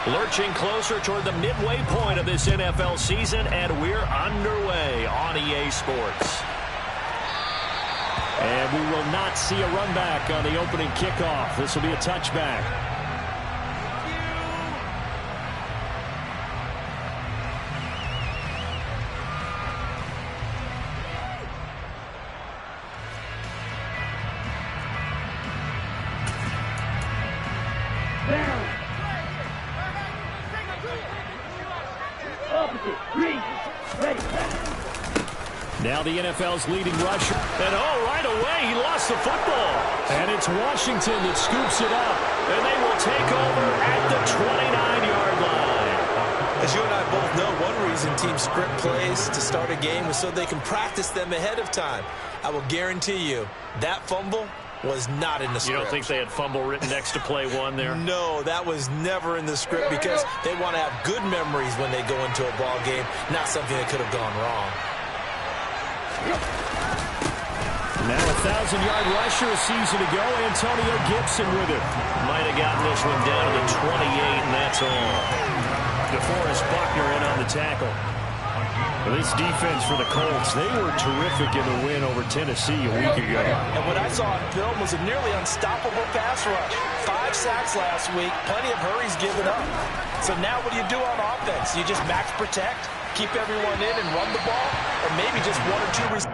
Lurching closer toward the midway point of this NFL season, and we're underway on EA Sports. And we will not see a run back on the opening kickoff. This will be a touchback. Now the NFL's leading rusher. And right away, he lost the football. And it's Washington that scoops it up. And they will take over at the 29-yard line. As you and I both know, one reason teams script plays to start a game is so they can practice them ahead of time. I will guarantee you that fumble was not in the script. You don't think they had fumble written next to play one there? No, that was never in the script because they want to have good memories when they go into a ball game, not something that could have gone wrong. Now a 1,000-yard rusher a season ago, Antonio Gibson with it. Might have gotten this one down to the 28, and that's all. DeForest Buckner in on the tackle. This defense for the Colts, they were terrific in the win over Tennessee a week ago. And what I saw on film was a nearly unstoppable pass rush. 5 sacks last week, plenty of hurries given up. So now what do you do on offense? You just max protect, keep everyone in and run the ball, or maybe just 1 or 2 receivers.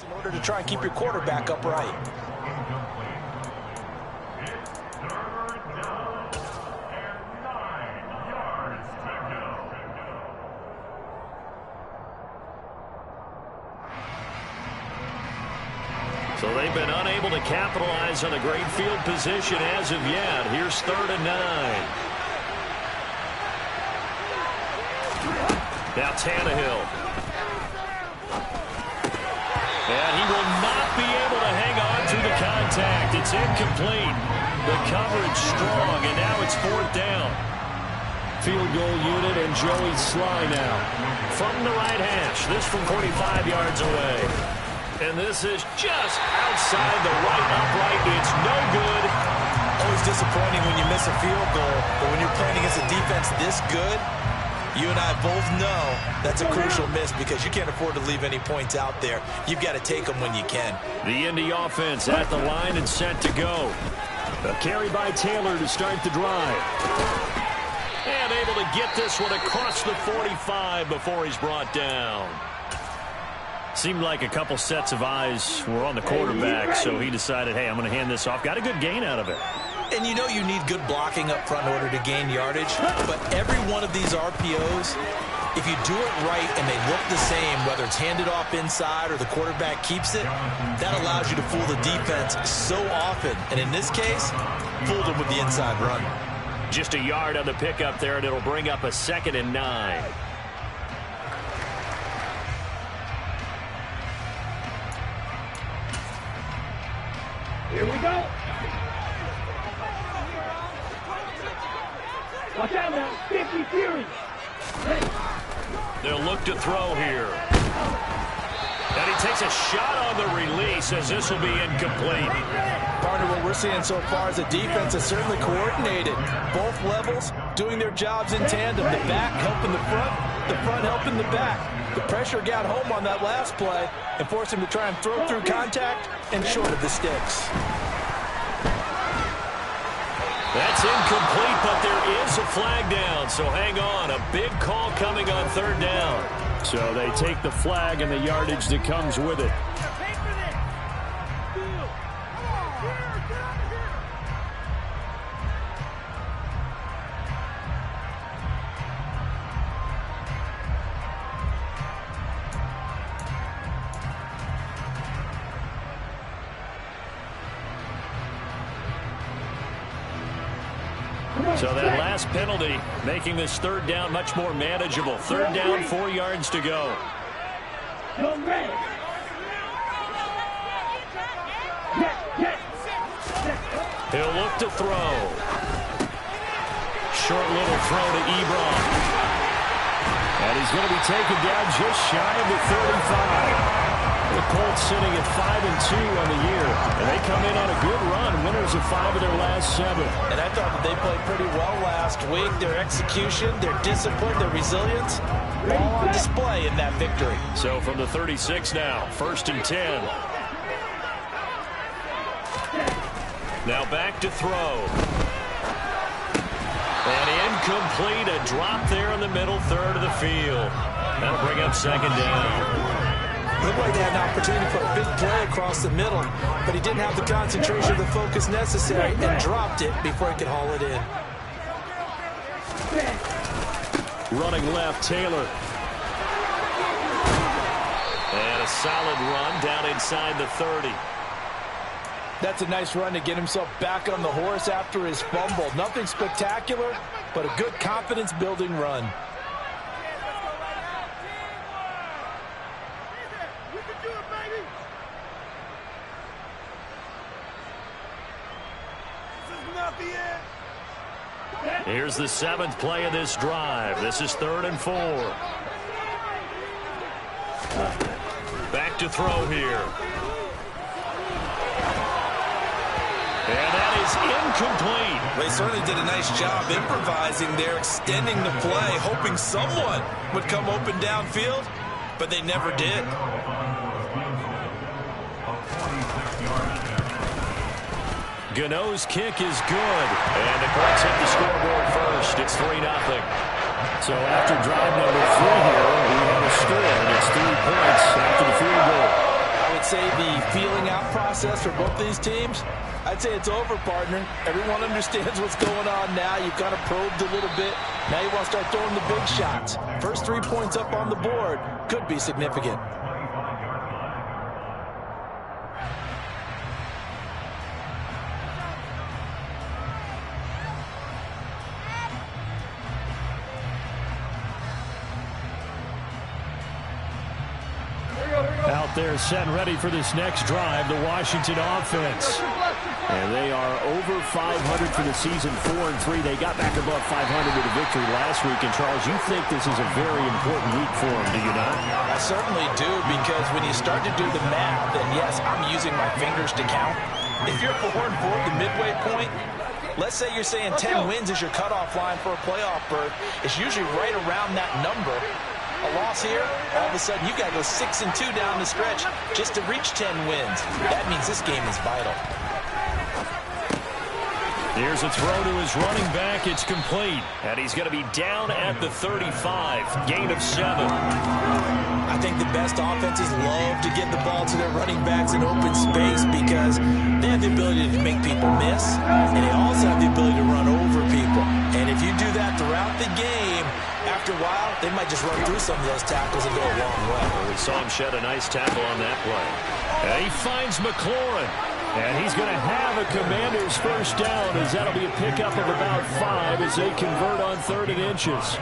In order to try and keep your quarterback upright. So they've been unable to capitalize on a great field position as of yet. Here's 3rd and 9. Now Tannehill. And he will not be able to hang on through the contact. It's incomplete. The coverage strong, and now it's 4th down. Field goal unit and Joey Sly now. From the right hash, this from 45 yards away. And this is just outside the right upright. It's no good. Always disappointing when you miss a field goal, but when you're playing against a defense this good, you and I both know that's a crucial miss because you can't afford to leave any points out there. You've got to take them when you can. The Indy offense at the line and set to go. A carry by Taylor to start the drive. And able to get this one across the 45 before he's brought down. Seemed like a couple sets of eyes were on the quarterback, so he decided, hey, I'm going to hand this off. Got a good gain out of it. And you know you need good blocking up front in order to gain yardage, but every one of these RPOs, if you do it right and they look the same, whether it's handed off inside or the quarterback keeps it, that allows you to fool the defense so often. And in this case, fooled them with the inside run. Just a yard on the pickup there, and it'll bring up a 2nd and 9. Watch out now. 50 Fury. They'll look to throw here. And he takes a shot on the release as this will be incomplete. Partner, what we're seeing so far is the defense is certainly coordinated. Both levels doing their jobs in tandem. The back helping the front helping the back. The pressure got home on that last play and forced him to try and throw through contact and short of the sticks. That's incomplete, but there is a flag down, so hang on. A big call coming on third down. So they take the flag and the yardage that comes with it. So that last penalty making this third down much more manageable. Third down, 4 yards to go. He'll look to throw. Short little throw to Ebron. And he's going to be taken down just shy of the 35. The Colts sitting at 5-2 on the year, and they come in on a good run, winners of 5 of their last 7. And I thought that they played pretty well last week. Their execution, their discipline, their resilience, all on display in that victory. So from the 36 now, 1st and 10. Now back to throw. And incomplete, a drop there in the middle third of the field. That'll bring up 2nd down. Looked like they had an opportunity for a big play across the middle, but he didn't have the concentration or the focus necessary and dropped it before he could haul it in. Running left, Taylor. And a solid run down inside the 30. That's a nice run to get himself back on the horse after his fumble. Nothing spectacular, but a good confidence-building run. Here's the 7th play of this drive. This is 3rd and 4. Back to throw here. And that is incomplete. They certainly did a nice job improvising there, extending the play, hoping someone would come open downfield, but they never did. Gano's kick is good. And the Colts hit the scoreboard first. It's 3-0. So after drive number 3 here, we have a score, and it's 3 points after the field goal. I would say the feeling out process for both these teams, I'd say it's over, partner. Everyone understands what's going on now. You've kind of probed a little bit. Now you want to start throwing the big shots. First 3 points up on the board could be significant. Out there set and ready for this next drive, the Washington offense. And they are over 500 for the season, 4-3. They got back above 500 with a victory last week. And, Charles, you think this is a very important week for them, do you not? I certainly do, because when you start to do the math, and yes, I'm using my fingers to count. If you're 4-4 at the midway point, let's say you're saying 10 wins is your cutoff line for a playoff berth. It's usually right around that number. A loss here, all of a sudden you got to go 6-2 down the stretch just to reach 10 wins. That means this game is vital. Here's a throw to his running back. It's complete. And he's going to be down at the 35. Gain of 7. I think the best offenses love to get the ball to their running backs in open space because they have the ability to make people miss, and they also have the ability to run over people. And if you do that throughout the game, after a while, they might just run through some of those tackles and go a long way. Well, we saw him shed a nice tackle on that play. And he finds McLaurin. And he's going to have a Commander's first down, as that'll be a pickup of about 5 as they convert on 3rd and inches.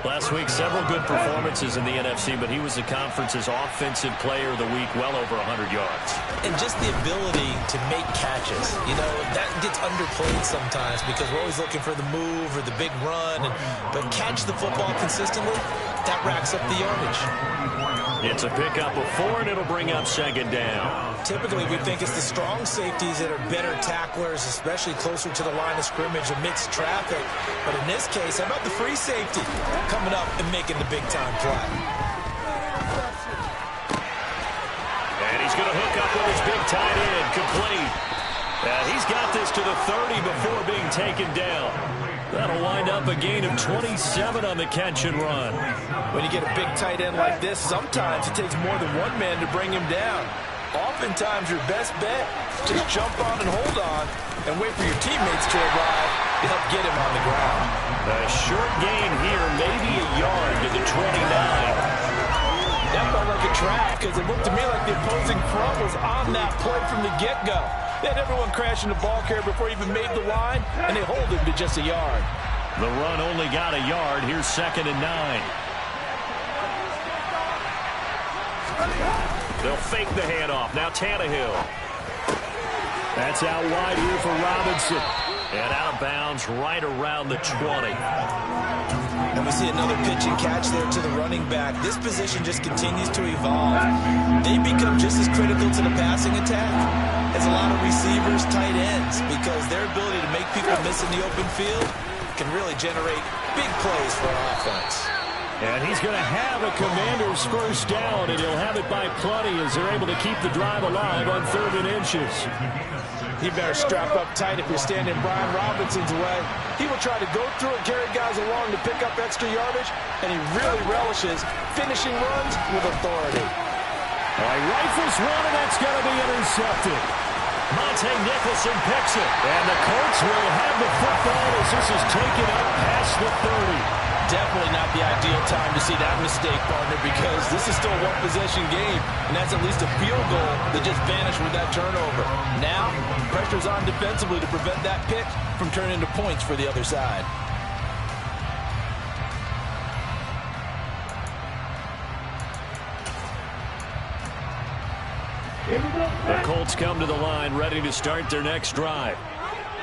Last week, several good performances in the NFC, but he was the conference's offensive player of the week, well over 100 yards. And just the ability to make catches. You know, that gets underplayed sometimes because we're always looking for the move or the big run. But catch the football consistently, that racks up the yardage. It's a pickup of 4, and it'll bring up second down. Typically, we think it's the strong safeties that are better tacklers, especially closer to the line of scrimmage amidst traffic. But in this case, how about the free safety coming up and making the big-time play? And he's going to hook up with his big tight end, complete. And he's got this to the 30 before being taken down. That'll wind up a gain of 27 on the catch and run. When you get a big tight end like this, sometimes it takes more than one man to bring him down. Oftentimes, your best bet, just jump on and hold on and wait for your teammates to arrive to help get him on the ground. A short gain here, maybe a yard to the 29. That felt like a trap because it looked to me like the opposing front was on that play from the get-go. They had everyone crashing the ball carrier before he even made the line, and they hold him to just a yard. The run only got a yard. Here's 2nd and 9. They'll fake the handoff. Now Tannehill. That's out wide here for Robinson. And out of bounds right around the 20. And we see another pitch and catch there to the running back. This position just continues to evolve. They become just as critical to the passing attack as a lot of receivers, tight ends, because their ability to make people miss in the open field can really generate big plays for an offense. And he's going to have a Commander's first down, and he'll have it by plenty as they're able to keep the drive alive on 3rd and inches. You better strap up tight if you're standing Brian Robinson's way. He will try to go through and carry guys along to pick up extra yardage, and he really relishes finishing runs with authority. All right, rifles one, and that's going to be intercepted. Monte Nicholson picks it, and the Colts will have the football as this is taken up past the 30. Definitely not the ideal time to see that mistake, partner, because this is still a one-possession game, and that's at least a field goal that just vanished with that turnover. Now, pressure's on defensively to prevent that pick from turning into points for the other side. The Colts come to the line ready to start their next drive.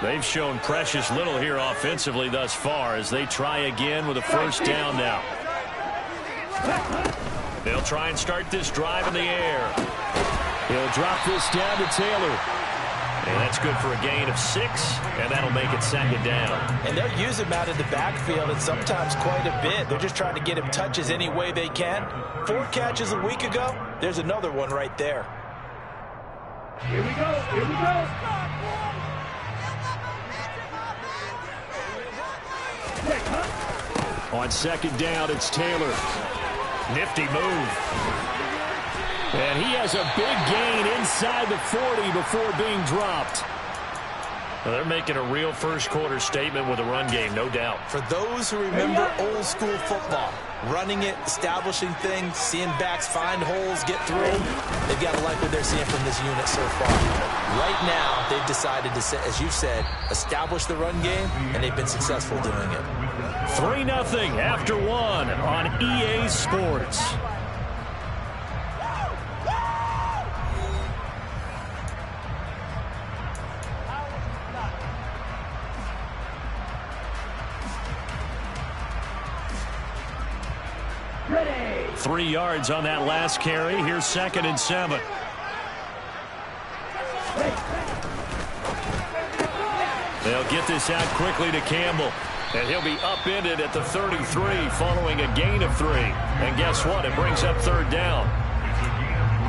They've shown precious little here offensively thus far as they try again with a first down now. They'll try and start this drive in the air. He'll drop this down to Taylor. And that's good for a gain of 6, and that'll make it 2nd down. And they'll use him out in the backfield, and sometimes quite a bit. They're just trying to get him touches any way they can. 4 catches a week ago. There's another one right there. Here we go. Here we go. On 2nd down, it's Taylor. Nifty move. And he has a big gain inside the 40 before being dropped. Well, they're making a real first-quarter statement with a run game, no doubt. For those who remember old-school football, running it, establishing things, seeing backs find holes, get through, they've got to like what they're seeing from this unit so far. Right now, they've decided to, as you said, establish the run game, and they've been successful doing it. 3-0 after 1 on EA Sports. Ready. 3 yards on that last carry. Here's 2nd and 7. They'll get this out quickly to Campbell. And he'll be upended at the 33 following a gain of 3. And guess what? It brings up 3rd down.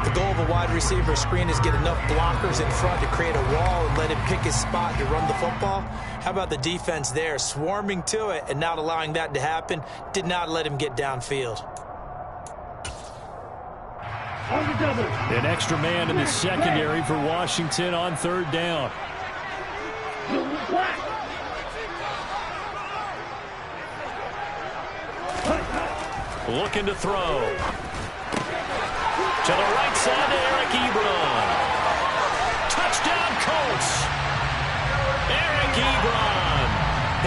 The goal of a wide receiver screen is get enough blockers in front to create a wall and let him pick his spot to run the football. How about the defense there, swarming to it and not allowing that to happen? Did not let him get downfield. An extra man in the secondary for Washington on 3rd down. Looking to throw. To the right side to Eric Ebron. Touchdown, Colts. Eric Ebron.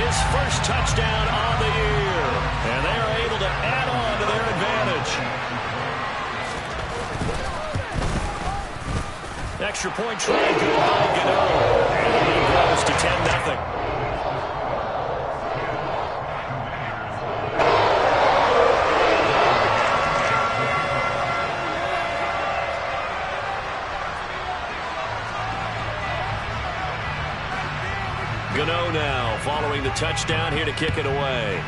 His first touchdown on the year. And they are able to add on to their advantage. Extra point try good by Gano. And the lead grows to 10-0. Gano now following the touchdown here to kick it away.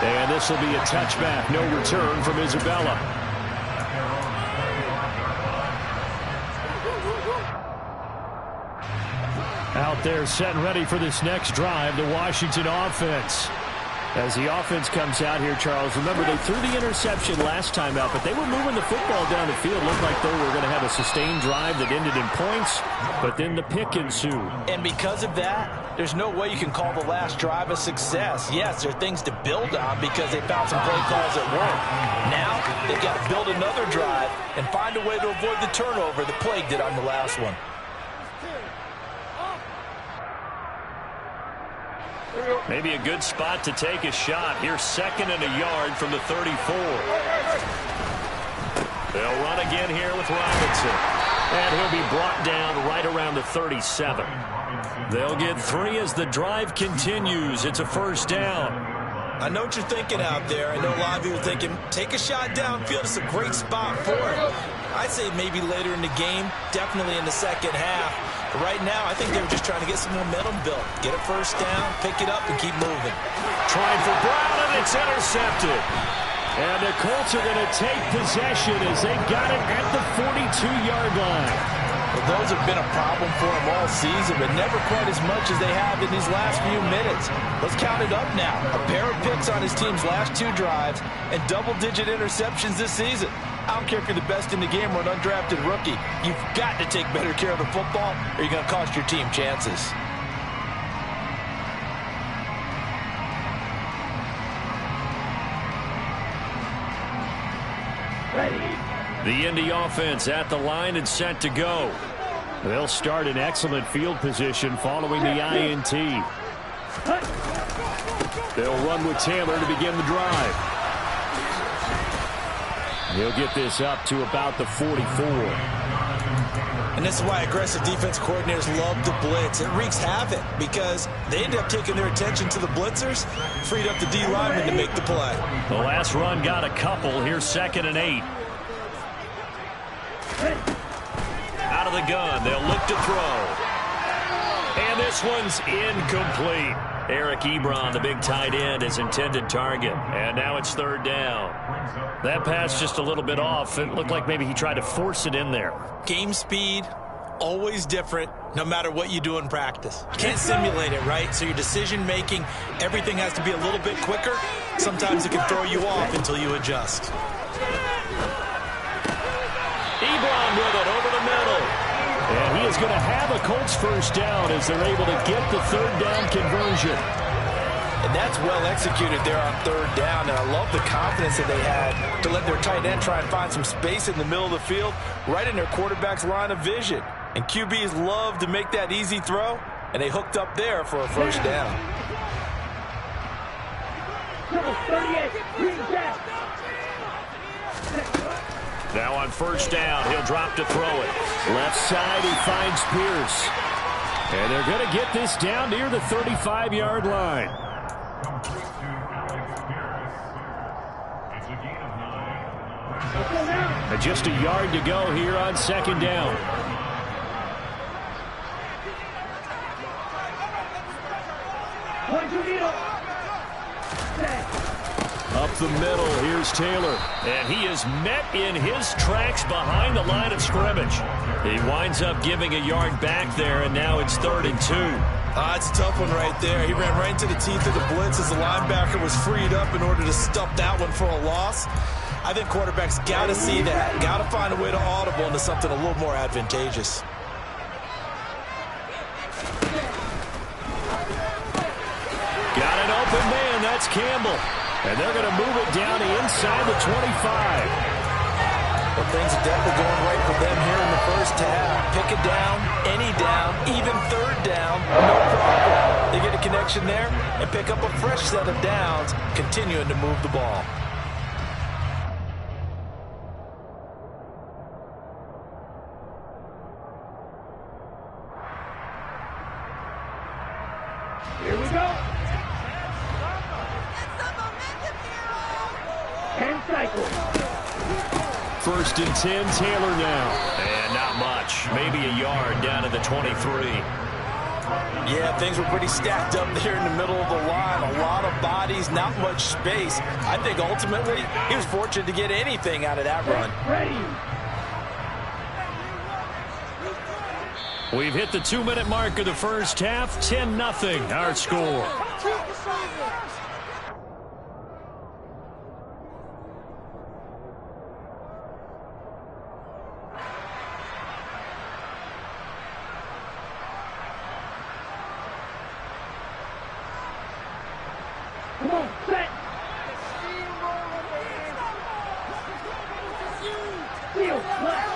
And this will be a touchback. No return from Isabella. Out there set and ready for this next drive, the Washington offense. As the offense comes out here, Charles, remember they threw the interception last time out, but they were moving the football down the field. Looked like they were going to have a sustained drive that ended in points, but then the pick ensued. And because of that, there's no way you can call the last drive a success. Yes, there are things to build on because they found some play calls that work. Now, they've got to build another drive and find a way to avoid the turnover that plagued it on the last one. Maybe a good spot to take a shot. Here's 2nd and a yard from the 34. They'll run again here with Robinson. And he'll be brought down right around the 37. They'll get 3 as the drive continues. It's a first down. I know what you're thinking out there. I know a lot of you are thinking, take a shot downfield. It's a great spot for it. I'd say maybe later in the game, definitely in the second half. But right now, I think they were just trying to get some momentum built. Get a first down, pick it up, and keep moving. Trying for Brown, and it's intercepted. And the Colts are going to take possession as they've got it at the 42-yard line. Well, those have been a problem for them all season, but never quite as much as they have in these last few minutes. Let's count it up now. A pair of picks on his team's last 2 drives and double-digit interceptions this season. I don't care if you're the best in the game or an undrafted rookie. You've got to take better care of the football or you're going to cost your team chances. The Indy offense at the line and set to go. They'll start in excellent field position following the INT. They'll run with Taylor to begin the drive. He'll get this up to about the 44. And this is why aggressive defense coordinators love to blitz. It wreaks havoc because they end up taking their attention to the blitzers, freed up the D lineman to make the play. The last run got a couple. Here's 2nd and 8. Out of the gun, they'll look to throw. And this one's incomplete. Eric Ebron, the big tight end, is intended target. And now it's 3rd down. That pass just a little bit off. It looked like maybe he tried to force it in there. Game speed, always different, no matter what you do in practice. You can't simulate it, right? So your decision-making, everything has to be a little bit quicker. Sometimes it can throw you off until you adjust. Ebron with it over the middle. And he is going to have a Colts first down as they're able to get the 3rd down conversion. And that's well executed there on 3rd down. And I love the confidence that they had to let their tight end try and find some space in the middle of the field, right in their quarterback's line of vision. And QBs love to make that easy throw, and they hooked up there for a first down. Number 38, green jack. Now on first down, he'll drop to throw it. Left side, he finds Pierce. And they're going to get this down near the 35-yard line. And just a yard to go here on 2nd down. Up the middle, here's Taylor. And he is met in his tracks behind the line of scrimmage. He winds up giving a yard back there, and now it's 3rd and 2. It's a tough one right there. He ran right into the teeth of the blitz as the linebacker was freed up in order to stuff that one for a loss. I think quarterbacks got to see that. Got to find a way to audible into something a little more advantageous. Got an open man. That's Campbell. And they're going to move it down to inside the 25. Well, things are definitely going right for them here in the first half. Pick it down, any down, even 3rd down, no problem. They action there and pick up a fresh set of downs, continuing to move the ball. Here we go. 10 cycles. 1st and 10, Taylor now. And not much. Maybe a yard down to the 23. Yeah, things were pretty stacked up there in the middle of the line. A lot of bodies, not much space. I think ultimately he was fortunate to get anything out of that run. Ready. We've hit the 2-minute mark of the first half. 10-0 our score. Come on, set. Field left.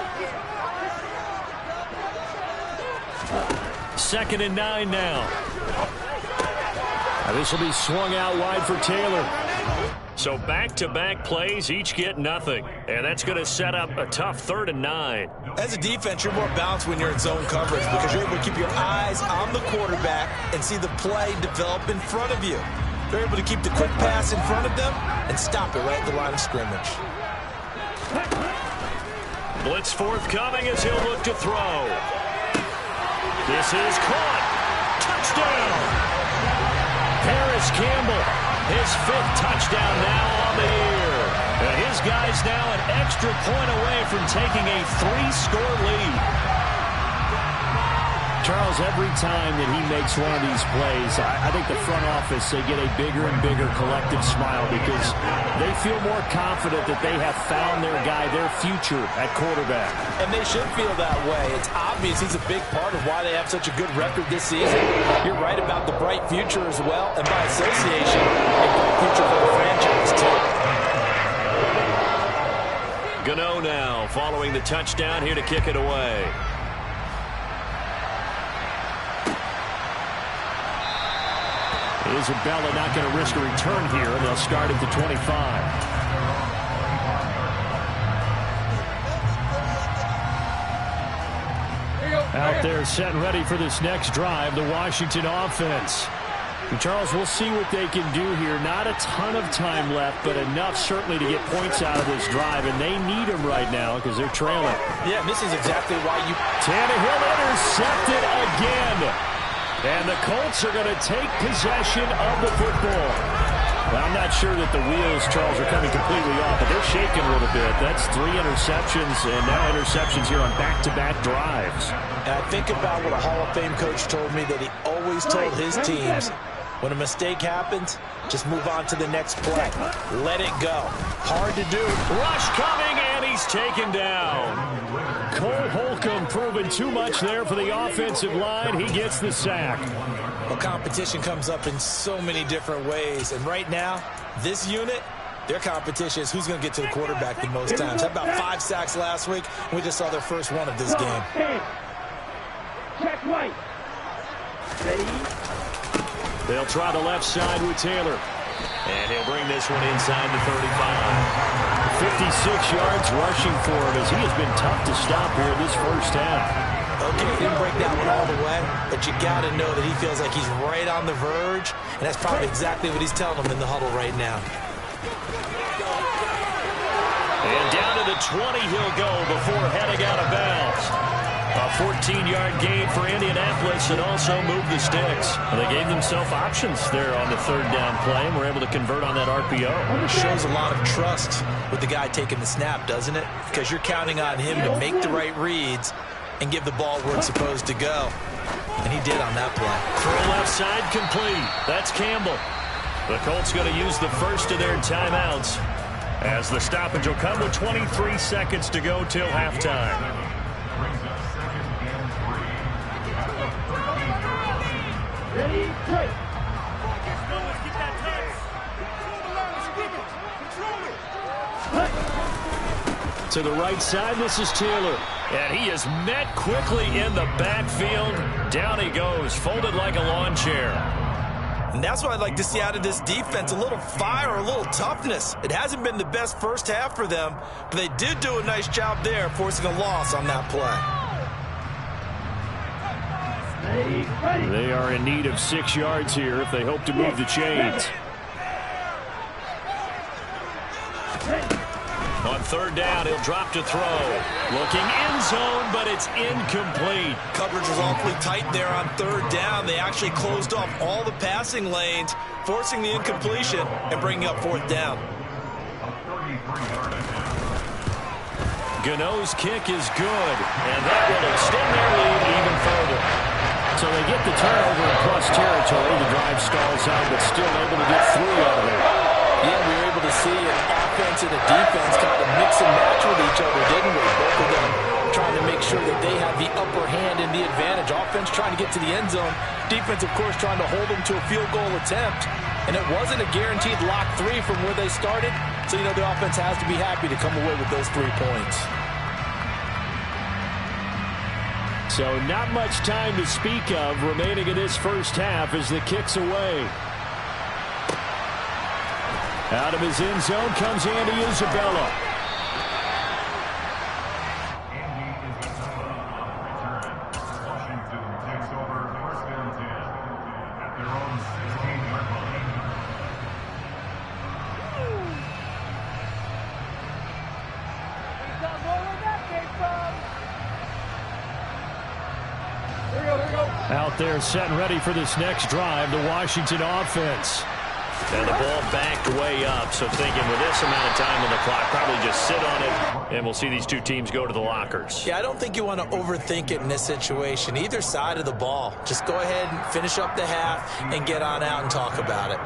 2nd and 9 now. This will be swung out wide for Taylor. So back-to-back plays, each get nothing. And that's going to set up a tough 3rd and 9. As a defense, you're more balanced when you're in zone coverage because you're able to keep your eyes on the quarterback and see the play develop in front of you. They're able to keep the quick pass in front of them and stop it right at the line of scrimmage. Blitz forthcoming as he'll look to throw. This is caught. Touchdown. Harris Campbell, his 5th touchdown now on the year. And his guy's now an extra point away from taking a 3-score lead. Charles, every time that he makes one of these plays, I think the front office, they get a bigger and bigger collective smile because they feel more confident that they have found their guy, their future at quarterback. And they should feel that way. It's obvious he's a big part of why they have such a good record this season. You're right about the bright future as well, and by association, a bright future for the franchise, too. Gano now following the touchdown here to kick it away. Isabella not going to risk a return here, and they'll start at the 25. Out there set and ready for this next drive, the Washington offense. And Charles, we'll see what they can do here. Not a ton of time left, but enough certainly to get points out of this drive, and they need them right now because they're trailing. Yeah, this is exactly why you... Tannehill intercepted again. And the Colts are going to take possession of the football. Well, I'm not sure that the wheels, Charles, are coming completely off, but they're shaking a little bit. That's 3 interceptions, and now interceptions here on back-to-back drives. And I think about what a Hall of Fame coach told me that he always told his teams, when a mistake happens, just move on to the next play. Let it go. Hard to do. Rush coming, and he's taken down. Cole Holcomb proving too much there for the offensive line. He gets the sack. Well, competition comes up in so many different ways. And right now, this unit, their competition is who's going to get to the quarterback the most times. How about 5 sacks last week? We just saw their first one of this game. Check right. Ready. They'll try the left side with Taylor. And he'll bring this one inside the 35. 56 yards rushing for him as he has been tough to stop here this first half. Okay, didn't break that one all the way, but you got to know that he feels like he's right on the verge, and that's probably exactly what he's telling them in the huddle right now. And down to the 20 he'll go before heading out of bounds. A 14-yard gain for Indianapolis and also moved the sticks. And they gave themselves options there on the 3rd down play and were able to convert on that RPO. It shows a lot of trust with the guy taking the snap, doesn't it? Because you're counting on him to make the right reads and give the ball where it's supposed to go. And he did on that play. Throw left side complete. That's Campbell. The Colts going to use the first of their timeouts as the stoppage will come with 23 seconds to go till halftime. Ready, play. To the right side, this is Taylor. And he is met quickly in the backfield. Down he goes, folded like a lawn chair. And that's what I'd like to see out of this defense, a little fire, a little toughness. It hasn't been the best first half for them, but they did do a nice job there, forcing a loss on that play. They are in need of 6 yards here if they hope to move the chains. On third down, he'll drop to throw. Looking end zone, but it's incomplete. Coverage was awfully tight there on third down. They actually closed off all the passing lanes, forcing the incompletion and bringing up fourth down. Gano's kick is good, and that will extend their lead even further. So they get the turnover in plus territory. The drive stalls out, but still able to get 3 out of it. Yeah, we were able to see an offense and a defense kind of mix and match with each other, didn't we? Both of them trying to make sure that they have the upper hand and the advantage. Offense trying to get to the end zone. Defense, of course, trying to hold them to a field goal attempt. And it wasn't a guaranteed lock 3 from where they started. So, the offense has to be happy to come away with those 3 points. So not much time to speak of remaining in this first half as the kick's away. Out of his end zone comes Andy Isabella. Washington takes over first and 10 at their own 16-yard line. Out there set and ready for this next drive, the Washington offense. And the ball backed way up, so thinking with this amount of time on the clock, probably just sit on it, and we'll see these two teams go to the lockers. Yeah, I don't think you want to overthink it in this situation. Either side of the ball. Just go ahead and finish up the half and get on out and talk about it.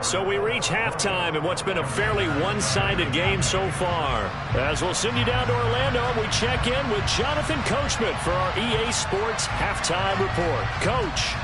So we reach halftime in what's been a fairly one-sided game so far. As we'll send you down to Orlando, and we check in with Jonathan Coachman for our EA Sports Halftime Report. Coach.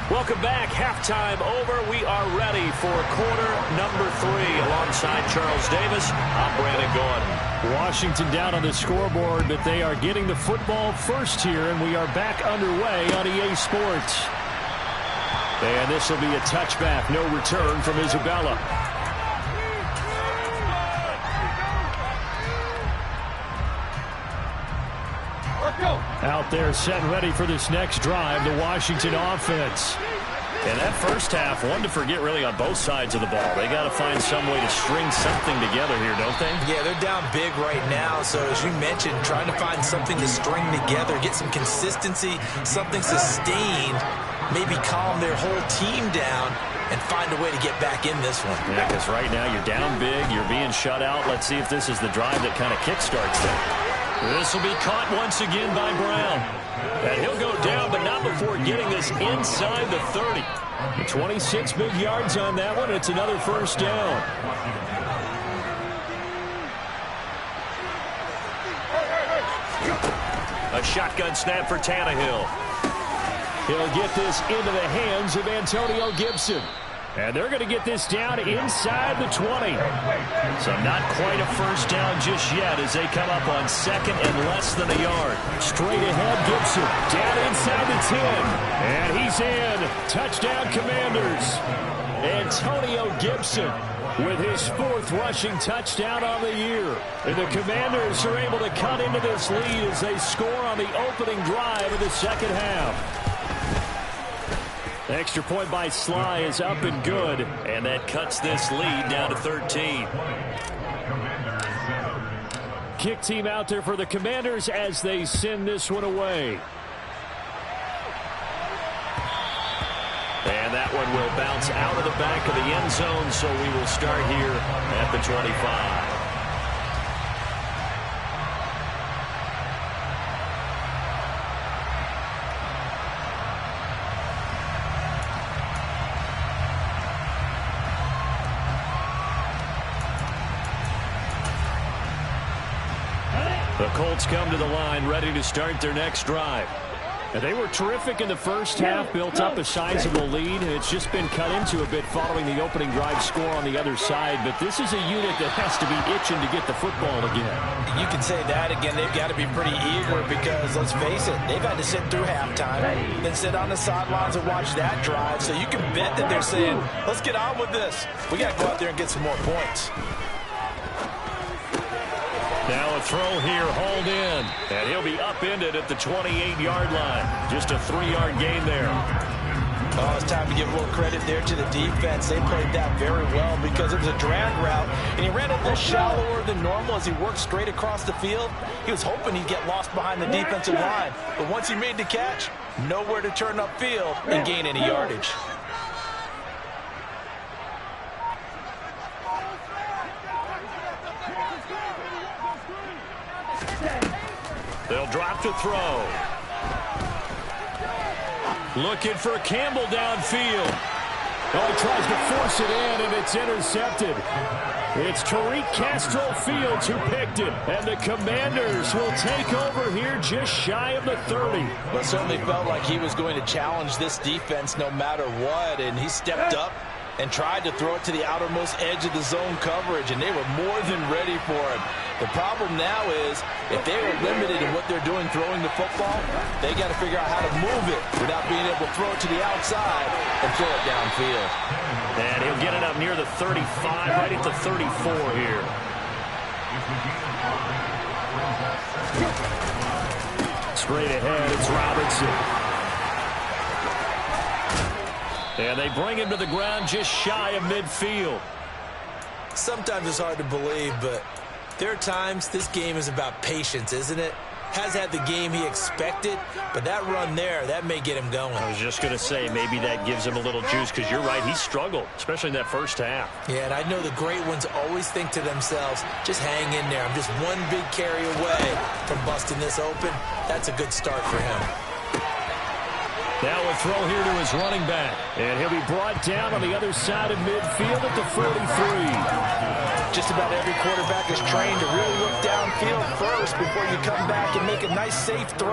Welcome back. Halftime over. We are ready for quarter number 3. Alongside Charles Davis, I'm Brandon Gordon. Washington down on the scoreboard, but they are getting the football first here, and we are back underway on EA Sports. And this will be a touchback. No return from Isabella. Out there set and ready for this next drive, the Washington offense. And that first half, one to forget really on both sides of the ball. They got to find some way to string something together here, don't they? Yeah, they're down big right now. So as you mentioned, trying to find something to string together, get some consistency, something sustained, maybe calm their whole team down and find a way to get back in this one. Yeah, because right now you're down big, you're being shut out. Let's see if this is the drive that kind of kickstarts them. This will be caught once again by Brown. And he'll go down, but not before getting this inside the 30. 26 big yards on that one. It's another first down. A shotgun snap for Tannehill. He'll get this into the hands of Antonio Gibson. And they're going to get this down inside the 20. So not quite a first down just yet as they come up on second and less than a yard. Straight ahead, Gibson. Down inside the 10. And he's in. Touchdown, Commanders. Antonio Gibson with his 4th rushing touchdown on the year. And the Commanders are able to cut into this lead as they score on the opening drive of the second half. The extra point by Sly is up and good, and that cuts this lead down to 13. Kick team out there for the Commanders as they send this one away. And that one will bounce out of the back of the end zone, so we will start here at the 25. The Colts come to the line ready to start their next drive. They were terrific in the first half, built up a sizable lead, and it's just been cut into a bit following the opening drive score on the other side. But this is a unit that has to be itching to get the football again. You can say that again. They've got to be pretty eager because, let's face it, they've had to sit through halftime, then sit on the sidelines and watch that drive. So you can bet that they're saying, let's get on with this. We got to go out there and get some more points. Now a throw here, hauled in, and he'll be upended at the 28-yard line. Just a 3-yard gain there. Oh, it's time to give a little credit there to the defense. They played that very well because it was a drag route, and he ran it a little shallower than normal as he worked straight across the field. He was hoping he'd get lost behind the defensive line, but once he made the catch, nowhere to turn upfield and gain any yardage. They'll drop to throw. Looking for Campbell downfield. Oh, he tries to force it in, and it's intercepted. It's Tariq Castro-Fields who picked it, and the Commanders will take over here just shy of the 30. Well, it certainly felt like he was going to challenge this defense no matter what, and he stepped up and tried to throw it to the outermost edge of the zone coverage, and they were more than ready for him. The problem now is, if they are limited in what they're doing throwing the football, they got to figure out how to move it without being able to throw it to the outside and throw it downfield. And he'll get it up near the 35, right at the 34 here. Straight ahead, it's Robinson. And they bring him to the ground just shy of midfield. Sometimes it's hard to believe, but there are times this game is about patience, isn't it? Has had the game he expected, but that run there, that may get him going. I was just going to say, maybe that gives him a little juice, because you're right, he struggled, especially in that first half. Yeah, and I know the great ones always think to themselves, just hang in there. I'm just one big carry away from busting this open. That's a good start for him. Now a throw here to his running back. And he'll be brought down on the other side of midfield at the 43. Just about every quarterback is trained to really look downfield first before you come back and make a nice, safe throw.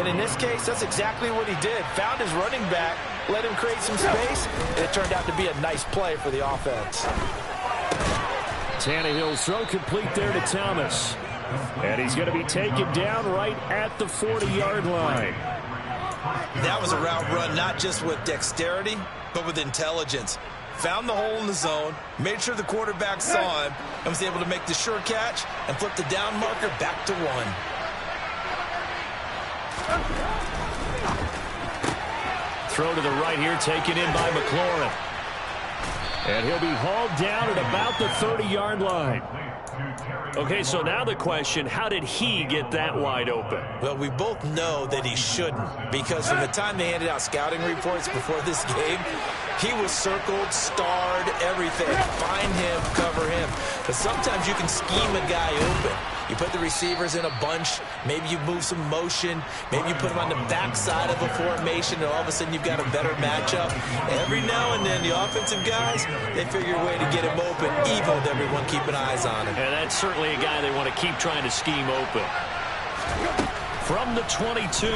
And in this case, that's exactly what he did. Found his running back, let him create some space, and it turned out to be a nice play for the offense. Tannehill's throw complete there to Thomas. And he's going to be taken down right at the 40-yard line. That was a route run not just with dexterity, but with intelligence. Found the hole in the zone, made sure the quarterback saw him, and was able to make the sure catch and flip the down marker back to 1. Throw to the right here, taken in by McLaurin. And he'll be hauled down at about the 30-yard line. Okay, so now the question, how did he get that wide open? Well, we both know that he shouldn't, because from the time they handed out scouting reports before this game, he was circled, starred, everything. Find him, cover him. But sometimes you can scheme a guy open. You put the receivers in a bunch. Maybe you move some motion. Maybe you put them on the backside of a formation, and all of a sudden you've got a better matchup. Every now and then, the offensive guys, they figure a way to get him open, even with everyone keeping eyes on him. And that's certainly a guy they want to keep trying to scheme open. From the 22,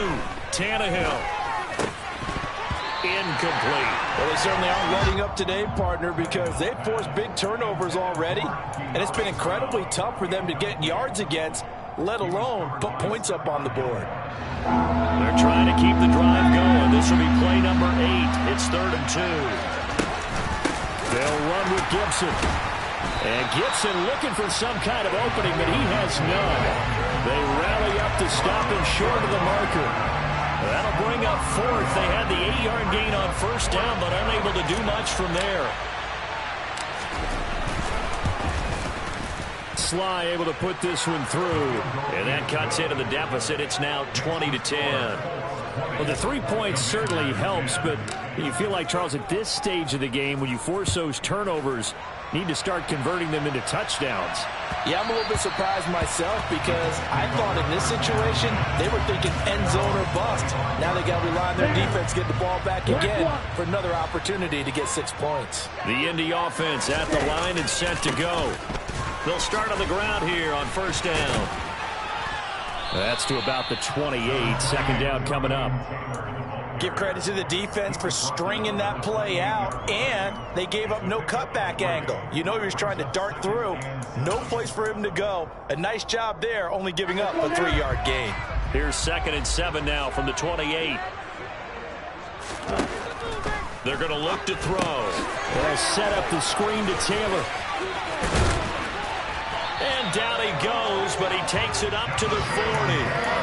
Tannehill. Incomplete. Well, they certainly aren't letting up today, partner, because they've forced big turnovers already, and it's been incredibly tough for them to get yards against, let alone put points up on the board. They're trying to keep the drive going. This will be play number 8. It's 3rd and 2. They'll run with Gibson. And Gibson looking for some kind of opening, but he has none. They rally up to stop him short of the marker. That'll bring up 4th. They had the 8-yard gain on 1st down, but unable to do much from there. Sly able to put this one through. And that cuts into the deficit. It's now 20-10. Well, the 3 points certainly helps, but you feel like, Charles, at this stage of the game, when you force those turnovers, need to start converting them into touchdowns. Yeah, I'm a little bit surprised myself because I thought in this situation they were thinking end zone or bust. Now they got to rely on their defense, get the ball back again for another opportunity to get 6 points. The Indy offense at the line and set to go. They'll start on the ground here on 1st down. That's to about the 28. Second down coming up. Give credit to the defense for stringing that play out, and they gave up no cutback angle. You know he was trying to dart through. No place for him to go. A nice job there, only giving up a 3-yard gain. Here's 2nd and 7 now from the 28. They're going to look to throw. They'll set up the screen to Taylor. And down he goes, but he takes it up to the 40.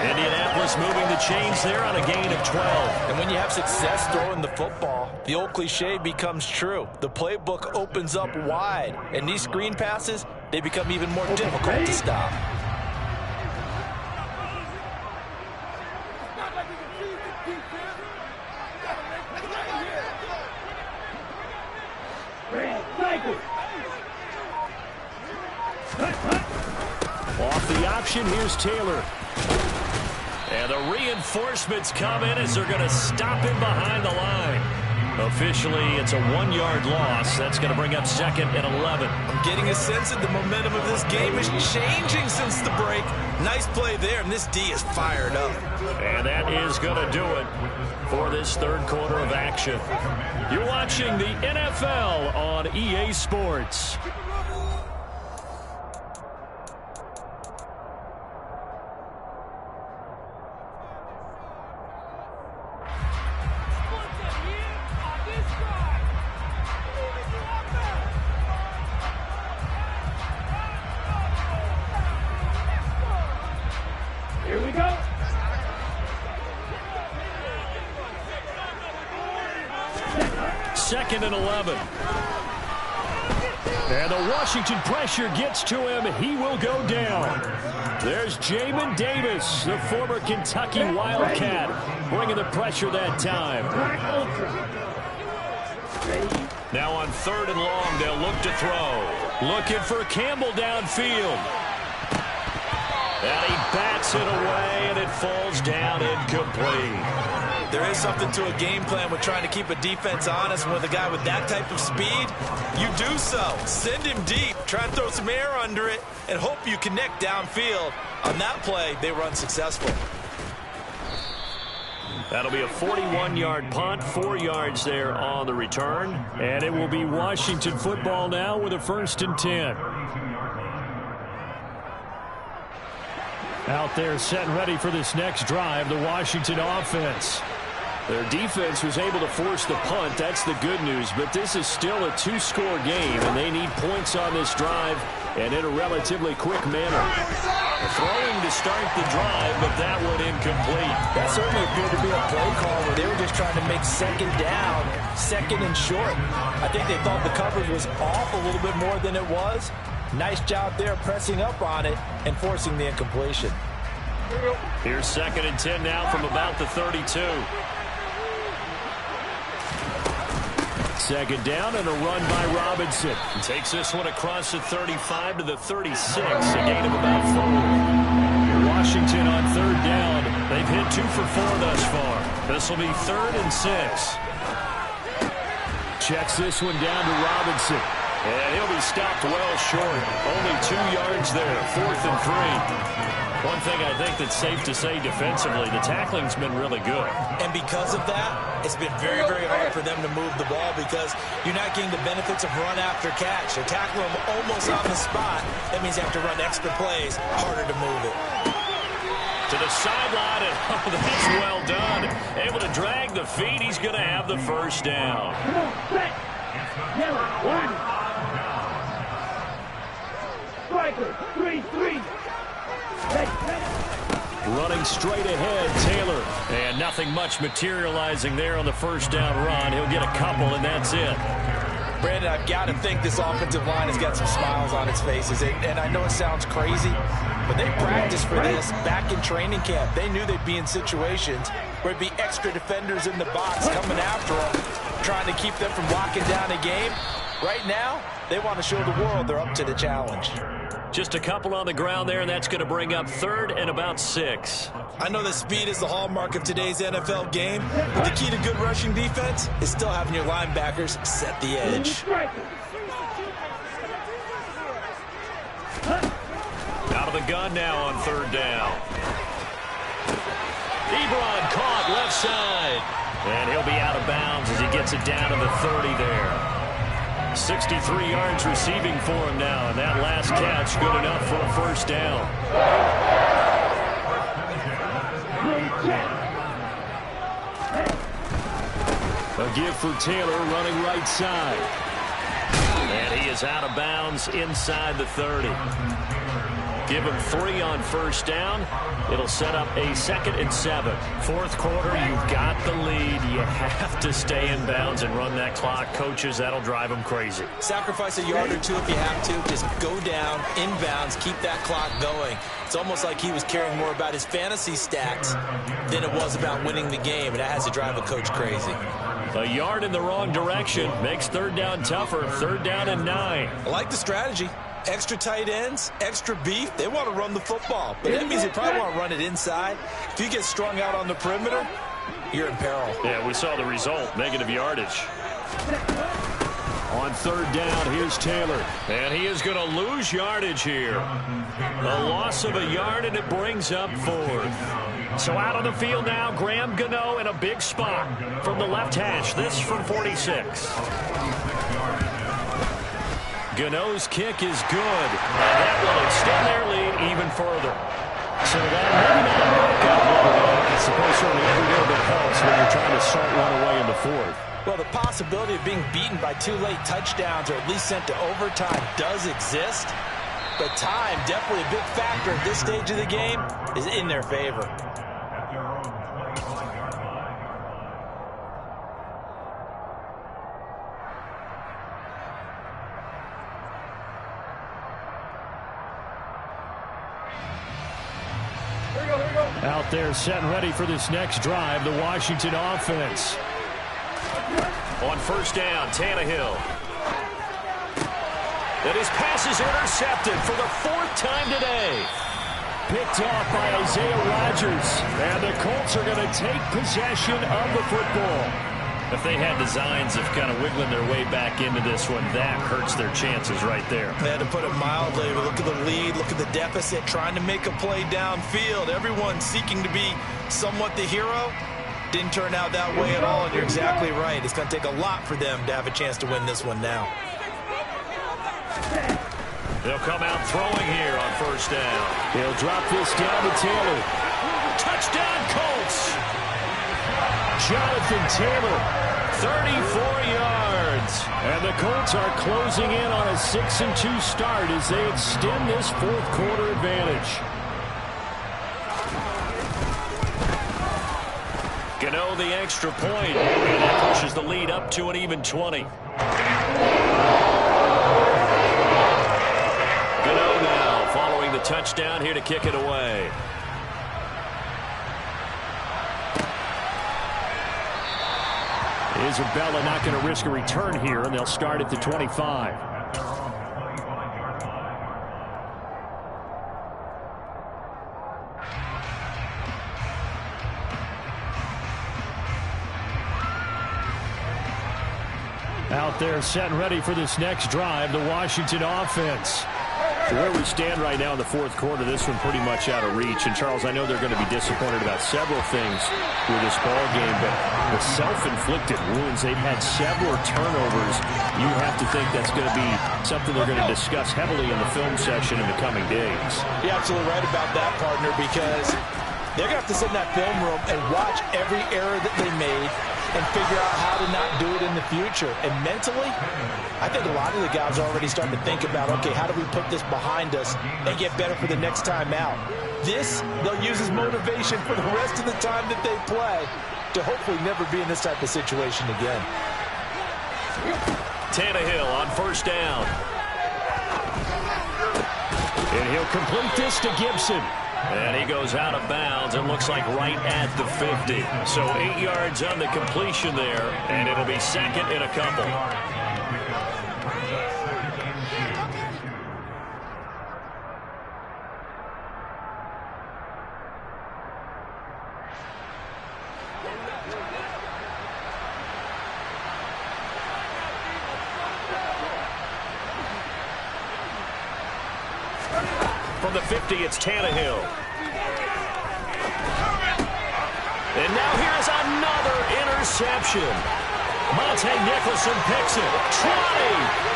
Indianapolis moving the chains there on a gain of 12. And when you have success throwing the football, the old cliche becomes true. The playbook opens up wide, and these screen passes, they become even more difficult to stop. Off the option, here's Taylor. And the reinforcements come in as they're going to stop him behind the line. Officially, it's a 1-yard loss. That's going to bring up 2nd and 11. I'm getting a sense that the momentum of this game is changing since the break. Nice play there, and this D is fired up. And that is going to do it for this 3rd quarter of action. You're watching the NFL on EA Sports. Here we go. Second and 11. And the Washington pressure gets to him. He will go down. There's Jamin Davis, the former Kentucky Wildcat, bringing the pressure that time. Now on 3rd and long, they'll look to throw. Looking for Campbell downfield. And he bats it away, and it falls down incomplete. There is something to a game plan with trying to keep a defense honest. With a guy with that type of speed, you do so. Send him deep, try and throw some air under it, and hope you connect downfield. On that play, they were unsuccessful. That'll be a 41-yard punt, 4 yards there on the return. And it will be Washington football now with a 1st and 10. Out there set and ready for this next drive, the Washington offense. Their defense was able to force the punt. That's the good news. But this is still a 2-score game, and they need points on this drive and in a relatively quick manner. Throwing to start the drive, but that one incomplete. That certainly appeared to be a play call where they were just trying to make 2nd down, 2nd and short. I think they thought the coverage was off a little bit more than it was. Nice job there pressing up on it and forcing the incompletion. Here's 2nd and 10 now from about the 32. 2nd down and a run by Robinson. He takes this one across the 35 to the 36, a gain of about 4. Washington on 3rd down. They've hit 2 for 4 thus far. This will be 3rd and 6. Checks this one down to Robinson. And he'll be stopped well short. Only 2 yards there, 4th and 3. One thing I think that's safe to say defensively, the tackling's been really good. And because of that, it's been very, very hard for them to move the ball because you're not getting the benefits of run after catch. They tackle them almost on the spot. That means you have to run extra plays, harder to move it. To the sideline, and oh, that's well done. Able to drag the feet. He's going to have the 1st down. Come on, set. Yellow, 1. Striker, 3-3. Running straight ahead, Taylor. And nothing much materializing there on the 1st down run. He'll get a couple, and that's it. Brandon, I've got to think this offensive line has got some smiles on its faces. And I know it sounds crazy, but they practiced for this back in training camp. They knew they'd be in situations where it'd be extra defenders in the box coming after them, trying to keep them from locking down a game. Right now, they want to show the world they're up to the challenge. Just a couple on the ground there, and that's going to bring up 3rd and about 6. I know that speed is the hallmark of today's NFL game, but the key to good rushing defense is still having your linebackers set the edge. Out of the gun now on third down. Ebron caught left side. And he'll be out of bounds as he gets it down to the 30 there. 63 yards receiving for him now, and that last catch good enough for a first down. A give for Taylor running right side. And he is out of bounds inside the 30. Give him 3 on first down. It'll set up a 2nd and 7. Fourth quarter, you've got the lead. You have to stay in bounds and run that clock. Coaches, that'll drive them crazy. Sacrifice a yard or two if you have to. Just go down, inbounds, keep that clock going. It's almost like he was caring more about his fantasy stats than it was about winning the game, and that has to drive a coach crazy. A yard in the wrong direction makes third down tougher. Third down and 9. I like the strategy. Extra tight ends, extra beef. They want to run the football, but that means they probably want to run it inside. If you get strung out on the perimeter, you're in peril. Yeah, we saw the result. Negative yardage. On third down, here's Taylor. And he is going to lose yardage here. A loss of a yard, and it brings up 4th. So out on the field now, Graham Gano in a big spot from the left hash. This from 46. Gano's kick is good, and that will extend their lead even further. So that maybe not a knockout blow, but I suppose certainly every little bit helps when you're trying to start one away in the 4th. Well, the possibility of being beaten by 2 late touchdowns or at least sent to overtime does exist, but time, definitely a big factor at this stage of the game, is in their favor. Out there set and ready for this next drive, the Washington offense. On first down, Tannehill. And his pass is intercepted for the 4th time today. Picked off by Isaiah Rodgers. And the Colts are going to take possession of the football. If they had designs of kind of wiggling their way back into this one, that hurts their chances right there. They had to put it mildly. Look at the lead, look at the deficit, trying to make a play downfield. Everyone seeking to be somewhat the hero. Didn't turn out that way at all, and you're exactly right. It's going to take a lot for them to have a chance to win this one now. They'll come out throwing here on first down. He'll drop this down to Taylor. Touchdown, Colts! Jonathan Taylor, 34 yards. And the Colts are closing in on a 6-2 start as they extend this 4th quarter advantage. Gano the extra point, and that pushes the lead up to an even 20. Gano now following the touchdown here to kick it away. Isabella not going to risk a return here, and they'll start at the 25. Out there set and ready for this next drive, the Washington offense. Where we stand right now in the 4th quarter, this one pretty much out of reach. And, Charles, I know they're going to be disappointed about several things with this ball game, but the self-inflicted wounds, they've had several turnovers. You have to think that's going to be something they're going to discuss heavily in the film session in the coming days. You're absolutely right about that, partner, because they're going to have to sit in that film room and watch every error that they made and figure out how to not do it in the future. And mentally, I think a lot of the guys are already starting to think about, okay, how do we put this behind us and get better for the next time out? This, they'll use as motivation for the rest of the time that they play to hopefully never be in this type of situation again. Tannehill on first down. And he'll complete this to Gibson. And he goes out of bounds and looks like right at the 50. So 8 yards on the completion there, and it'll be 2nd and a couple. From the 50, it's Tannehill. And now here's another interception. Monte Nicholson picks it. 20.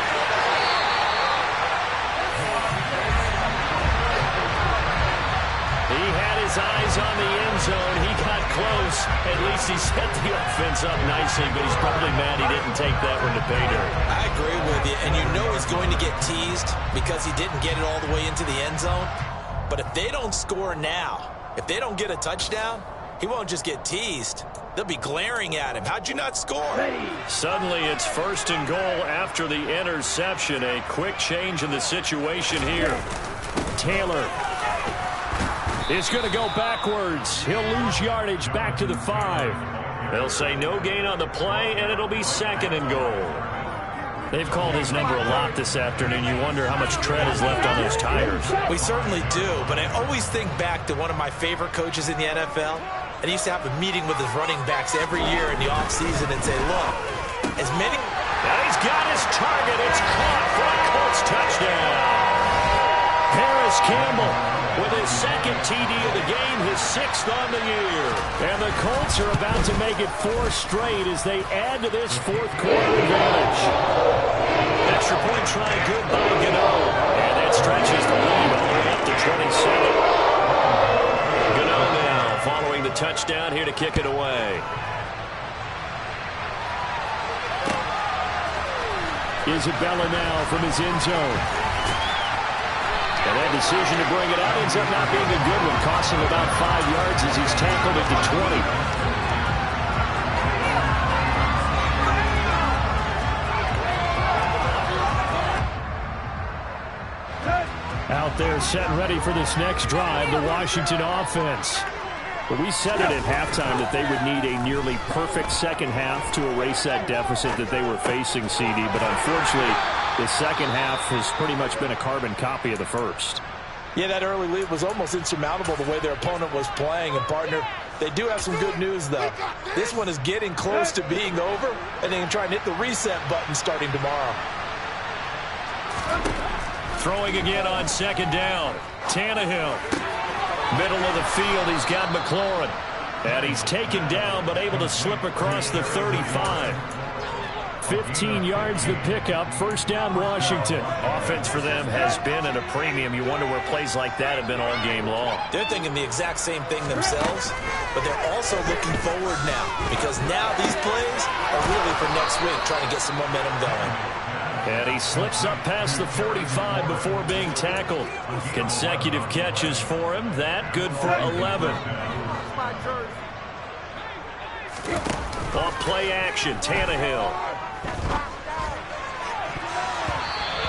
He had his eyes on the end zone. He got close. At least he set the offense up nicely, but he's probably mad he didn't take that one to pay dirt. I agree with you, and you know he's going to get teased because he didn't get it all the way into the end zone. But if they don't score now, if they don't get a touchdown, he won't just get teased. They'll be glaring at him. How'd you not score? Suddenly it's 1st and goal after the interception. A quick change in the situation here. Taylor is going to go backwards. He'll lose yardage back to the 5. They'll say no gain on the play, and it'll be 2nd and goal. They've called his number a lot this afternoon. You wonder how much tread is left on those tires. We certainly do, but I always think back to one of my favorite coaches in the NFL. And he used to have a meeting with his running backs every year in the offseason and say, look, as many... And he's got his target. It's caught for a Colts touchdown. Harris Campbell with his 2nd TD of the game, his 6th on the year. And the Colts are about to make it 4 straight as they add to this 4th quarter advantage. Extra point try good by Gano. And that stretches the lead all the way up to 27. Gano now following the touchdown here to kick it away. Isabella now from his end zone. And that decision to bring it out ends up not being a good one, costing about 5 yards as he's tackled at the 20. Out there set and ready for this next drive, the Washington offense. But we said it at halftime that they would need a nearly perfect second half to erase that deficit that they were facing, CD. But unfortunately, the second half has pretty much been a carbon copy of the first. Yeah, that early lead was almost insurmountable the way their opponent was playing. And, partner, they do have some good news, though. This one is getting close to being over, and they can try and hit the reset button starting tomorrow. Throwing again on 2nd down. Tannehill. Middle of the field, he's got McLaurin. And he's taken down, but able to slip across the 35. 15 yards the pickup. 1st down, Washington. Offense for them has been at a premium. You wonder where plays like that have been all game long. They're thinking the exact same thing themselves, but they're also looking forward now because now these plays are really for next week, trying to get some momentum going. And he slips up past the 45 before being tackled. Consecutive catches for him. That good for 11. Off play action, Tannehill.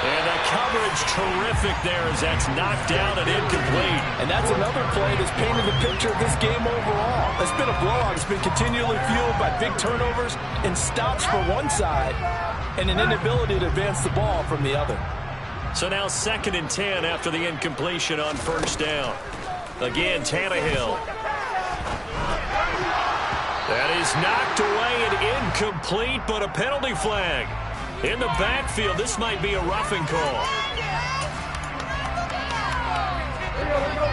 And the coverage terrific there as that's knocked down and incomplete. And that's another play that's painted the picture of this game overall. It's been a blowout. It's been continually fueled by big turnovers and stops for one side and an inability to advance the ball from the other. So now 2nd and 10 after the incompletion on 1st down. Again, Tannehill. That is knocked away and incomplete, but a penalty flag. In the backfield, this might be a roughing call.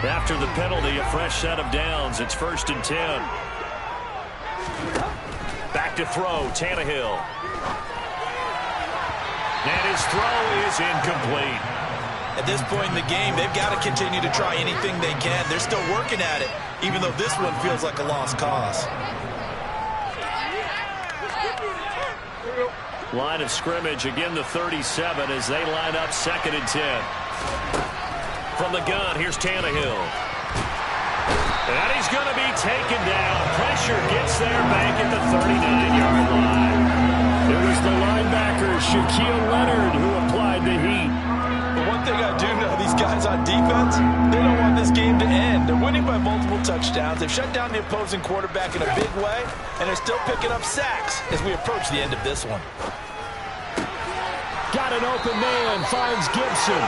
After the penalty, a fresh set of downs. It's 1st and 10. Back to throw, Tannehill. And his throw is incomplete. At this point in the game, they've got to continue to try anything they can. They're still working at it, even though this one feels like a lost cause. Line of scrimmage, again the 37 as they line up 2nd and 10. From the gun, here's Tannehill. And he's going to be taken down. Pressure gets there back at the 39-yard line. It was the linebacker, Shaquille Leonard, who applied the heat. But one thing I do know, these guys on defense, they don't want this game to end. They're winning by multiple touchdowns. They've shut down the opposing quarterback in a big way, and they're still picking up sacks as we approach the end of this one. Got an open man, finds Gibson.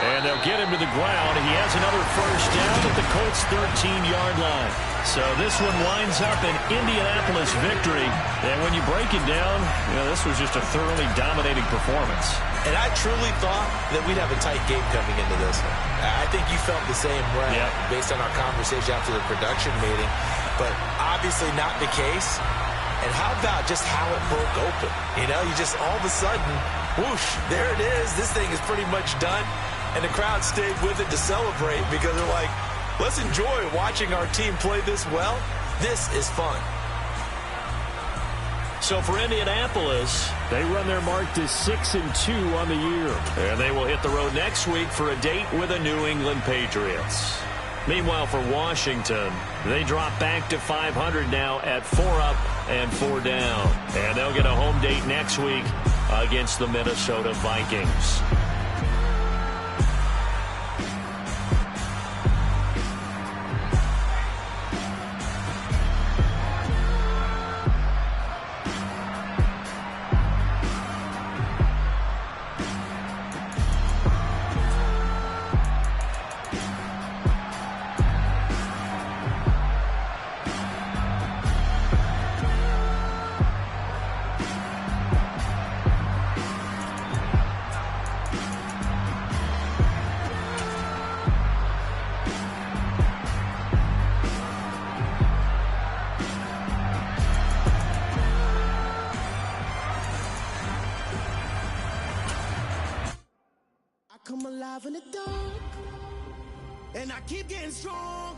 And they'll get him to the ground. He has another first down at the Colts' 13-yard line. So this one winds up an Indianapolis victory. And when you break it down, this was just a thoroughly dominating performance. And I truly thought that we'd have a tight game coming into this one. I think you felt the same way based on our conversation after the production meeting. But obviously not the case. And how about just how it broke open? You just all of a sudden, whoosh, there it is. This thing is pretty much done. And the crowd stayed with it to celebrate because they're like, let's enjoy watching our team play this well. This is fun. So for Indianapolis, they run their mark to 6-2 on the year. And they will hit the road next week for a date with the New England Patriots. Meanwhile, for Washington, they drop back to 500 now at 4 up and 4 down. And they'll get a home date next week against the Minnesota Vikings. Come alive in the dark, and I keep getting strong.